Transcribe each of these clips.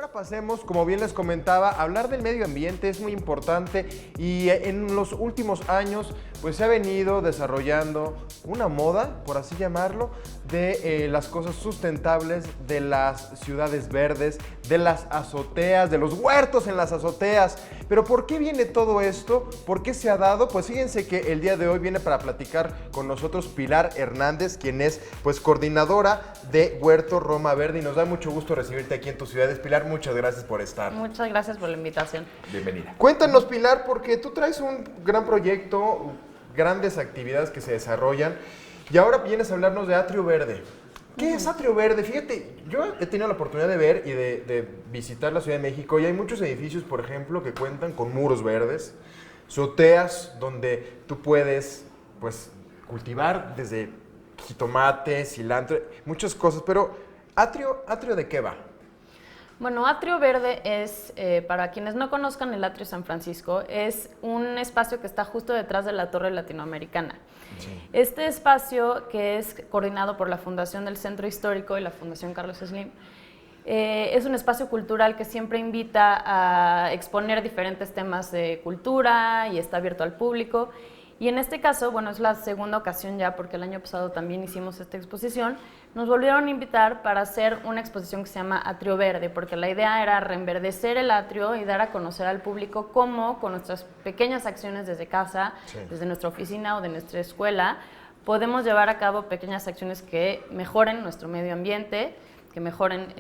ahora pasemos, como bien les comentaba, hablar del medio ambiente es muy importante y en los últimos años pues se ha venido desarrollando una moda, por así llamarlo, de las cosas sustentables, de las ciudades verdes, de las azoteas, de los huertos en las azoteas. Pero ¿por qué viene todo esto? ¿Por qué se ha dado? Pues fíjense que el día de hoy viene para platicar con nosotros Pilar Hernández, quien es pues coordinadora de Huerto Roma Verde, y nos da mucho gusto recibirte aquí en tus ciudades. Pilar, muchas gracias por estar. Muchas gracias por la invitación. Bienvenida. Cuéntanos, Pilar, porque tú traes un gran proyecto, grandes actividades que se desarrollan, y ahora vienes a hablarnos de Atrio Verde. ¿Qué es Atrio Verde? Fíjate, yo he tenido la oportunidad de ver y de visitar la Ciudad de México, y hay muchos edificios, por ejemplo, que cuentan con muros verdes, azoteas donde tú puedes, pues, cultivar desde jitomate, cilantro, muchas cosas, pero ¿Atrio de qué va? Bueno, Atrio Verde es, para quienes no conozcan el Atrio San Francisco, es un espacio que está justo detrás de la Torre Latinoamericana. Sí. Este espacio, que es coordinado por la Fundación del Centro Histórico y la Fundación Carlos Slim, es un espacio cultural que siempre invita a exponer diferentes temas de cultura y está abierto al público. Y en este caso, bueno, es la segunda ocasión ya, porque el año pasado también hicimos esta exposición, nos volvieron a invitar para hacer una exposición que se llama Atrio Verde, porque la idea era reenverdecer el atrio y dar a conocer al público cómo, con nuestras pequeñas acciones desde casa, sí, desde nuestra oficina o de nuestra escuela, podemos llevar a cabo pequeñas acciones que mejoren nuestro medio ambiente, que mejoren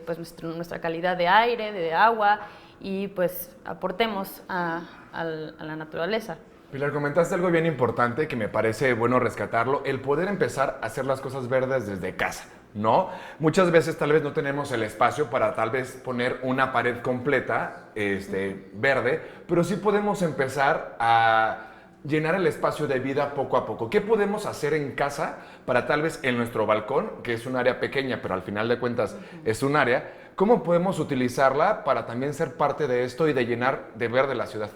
pues nuestra calidad de aire, de agua, y pues aportemos a la naturaleza. Pilar, comentaste algo bien importante que me parece bueno rescatarlo, el poder empezar a hacer las cosas verdes desde casa, ¿no? Muchas veces tal vez no tenemos el espacio para tal vez poner una pared completa verde, pero sí podemos empezar a llenar el espacio de vida poco a poco. ¿Qué podemos hacer en casa para tal vez en nuestro balcón, que es un área pequeña, pero al final de cuentas es un área, cómo podemos utilizarla para también ser parte de esto y de llenar de verde la ciudad?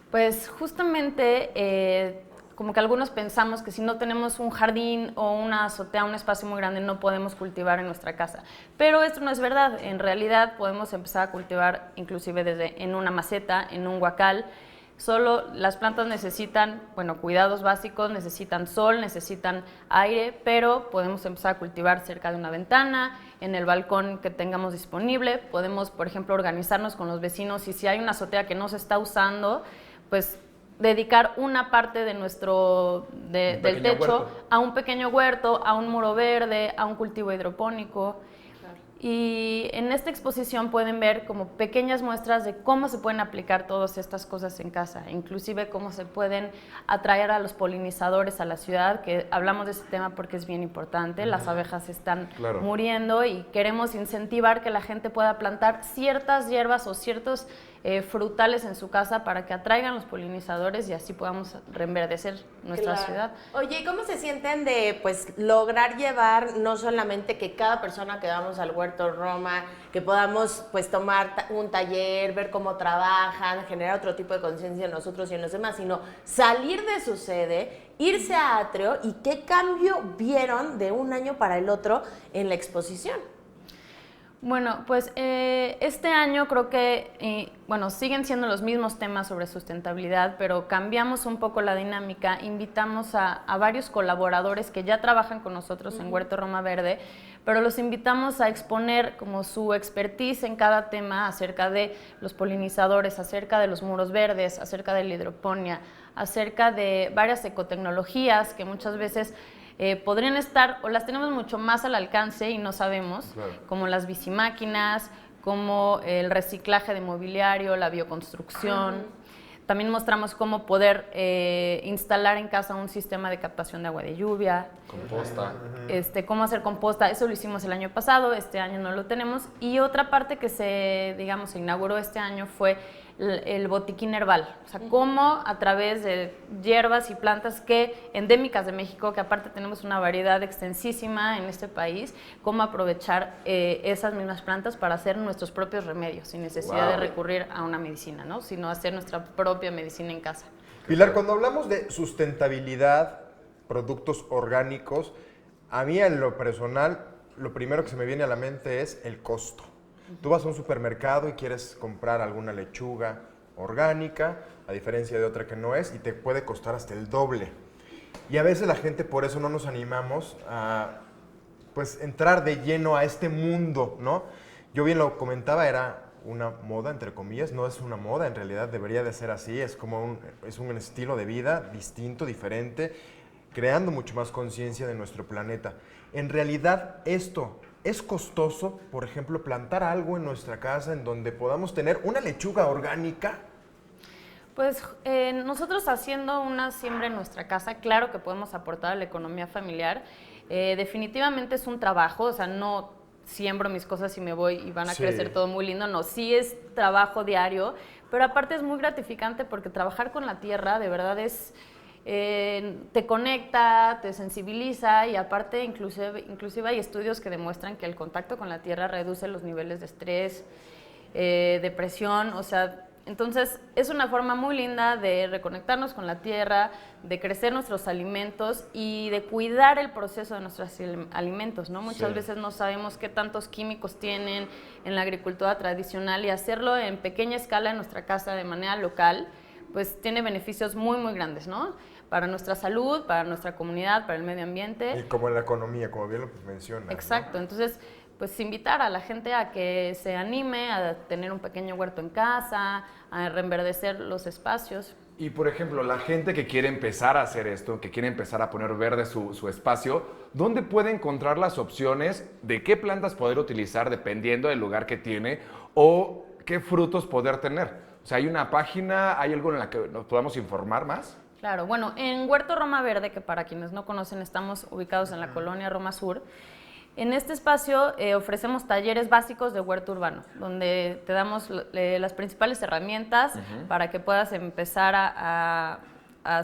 Pues justamente, como que algunos pensamos que si no tenemos un jardín o una azotea, un espacio muy grande, no podemos cultivar en nuestra casa. Pero esto no es verdad. En realidad podemos empezar a cultivar inclusive en una maceta, en un huacal. Solo las plantas necesitan, bueno, cuidados básicos, necesitan sol, necesitan aire, pero podemos empezar a cultivar cerca de una ventana, en el balcón que tengamos disponible. Podemos, por ejemplo, organizarnos con los vecinos y si hay una azotea que no se está usando, pues dedicar una parte de del techo a un pequeño huerto, a un muro verde, a un cultivo hidropónico. Y en esta exposición pueden ver como pequeñas muestras de cómo se pueden aplicar todas estas cosas en casa, inclusive cómo se pueden atraer a los polinizadores a la ciudad, que hablamos de este tema porque es bien importante. Las abejas están muriendo y queremos incentivar que la gente pueda plantar ciertas hierbas o ciertos frutales en su casa para que atraigan los polinizadores y así podamos reenverdecer nuestra ciudad. Oye, ¿y cómo se sienten de pues lograr llevar no solamente que cada persona que vamos al Huerto Roma, que podamos pues tomar un taller, ver cómo trabajan, generar otro tipo de conciencia en nosotros y en los demás, sino salir de su sede, irse a Atrio y qué cambio vieron de un año para el otro en la exposición? Bueno, pues este año creo que, siguen siendo los mismos temas sobre sustentabilidad, pero cambiamos un poco la dinámica, invitamos a varios colaboradores que ya trabajan con nosotros en Huerto Roma Verde, pero los invitamos a exponer como su expertise en cada tema acerca de los polinizadores, acerca de los muros verdes, acerca de la hidroponía, acerca de varias ecotecnologías que muchas veces podrían estar o las tenemos mucho más al alcance y no sabemos, como las bicimáquinas, como el reciclaje de mobiliario, la bioconstrucción. También mostramos cómo poder instalar en casa un sistema de captación de agua de lluvia. Composta. Cómo hacer composta, eso lo hicimos el año pasado, este año no lo tenemos. Y otra parte que se inauguró este año fue el botiquín herbal, o sea, cómo a través de hierbas y plantas endémicas de México, que aparte tenemos una variedad extensísima en este país, cómo aprovechar esas mismas plantas para hacer nuestros propios remedios, sin necesidad de recurrir a una medicina, ¿no? Sino hacer nuestra propia medicina en casa. Pilar, cuando hablamos de sustentabilidad, productos orgánicos, a mí en lo personal, lo primero que se me viene a la mente es el costo. Tú vas a un supermercado y quieres comprar alguna lechuga orgánica, a diferencia de otra que no es, y te puede costar hasta el doble. Y a veces la gente por eso no nos animamos a pues entrar de lleno a este mundo, ¿no? Yo bien lo comentaba, era una moda, entre comillas, no es una moda, en realidad debería de ser así, es como es un estilo de vida distinto, diferente, creando mucho más conciencia de nuestro planeta. En realidad esto es costoso, por ejemplo, plantar algo en nuestra casa en donde podamos tener una lechuga orgánica. Pues nosotros haciendo una siembra en nuestra casa, claro que podemos aportar a la economía familiar. Definitivamente es un trabajo, o sea, no siembro mis cosas y me voy y van a crecer todo muy lindo, no, sí es trabajo diario, pero aparte es muy gratificante porque trabajar con la tierra de verdad es, te conecta, te sensibiliza y aparte inclusive hay estudios que demuestran que el contacto con la tierra reduce los niveles de estrés, depresión, o sea, entonces es una forma muy linda de reconectarnos con la tierra, de crecer nuestros alimentos y de cuidar el proceso de nuestros alimentos, ¿no? Muchas veces no sabemos qué tantos químicos tienen en la agricultura tradicional y hacerlo en pequeña escala en nuestra casa de manera local, pues tiene beneficios muy, muy grandes, ¿no? Para nuestra salud, para nuestra comunidad, para el medio ambiente. Y como en la economía, como bien lo mencionas. Exacto, ¿no? Entonces pues invitar a la gente a que se anime a tener un pequeño huerto en casa, a reenverdecer los espacios. Y por ejemplo, la gente que quiere empezar a hacer esto, que quiere empezar a poner verde su espacio, ¿dónde puede encontrar las opciones de qué plantas poder utilizar dependiendo del lugar que tiene o qué frutos poder tener? O sea, ¿hay una página, hay algo en la que nos podamos informar más? Claro, bueno, en Huerto Roma Verde, que para quienes no conocen estamos ubicados en la colonia Roma Sur, en este espacio ofrecemos talleres básicos de huerto urbano, donde te damos las principales herramientas para que puedas empezar a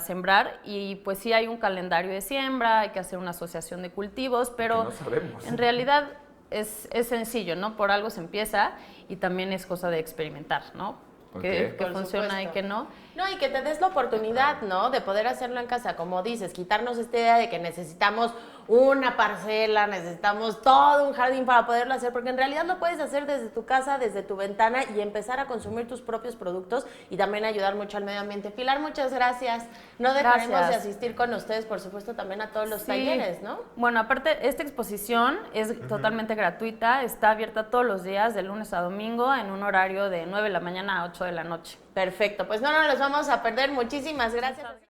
sembrar y pues sí hay un calendario de siembra, hay que hacer una asociación de cultivos, pero no sabemos. En realidad es sencillo, ¿no? Por algo se empieza y también es cosa de experimentar, ¿no? Que funciona y que no. No, y que te des la oportunidad, ¿no? De poder hacerlo en casa, como dices, quitarnos esta idea de que necesitamos una parcela, necesitamos todo un jardín para poderlo hacer, porque en realidad lo puedes hacer desde tu casa, desde tu ventana y empezar a consumir tus propios productos y también ayudar mucho al medio ambiente. Pilar, muchas gracias. No dejaremos de asistir con ustedes, por supuesto, también a todos los talleres, ¿no? Bueno, aparte, esta exposición es totalmente gratuita, está abierta todos los días, de lunes a domingo, en un horario de 9 de la mañana a 8 de la noche. Perfecto, pues no nos los vamos a perder. Muchísimas gracias.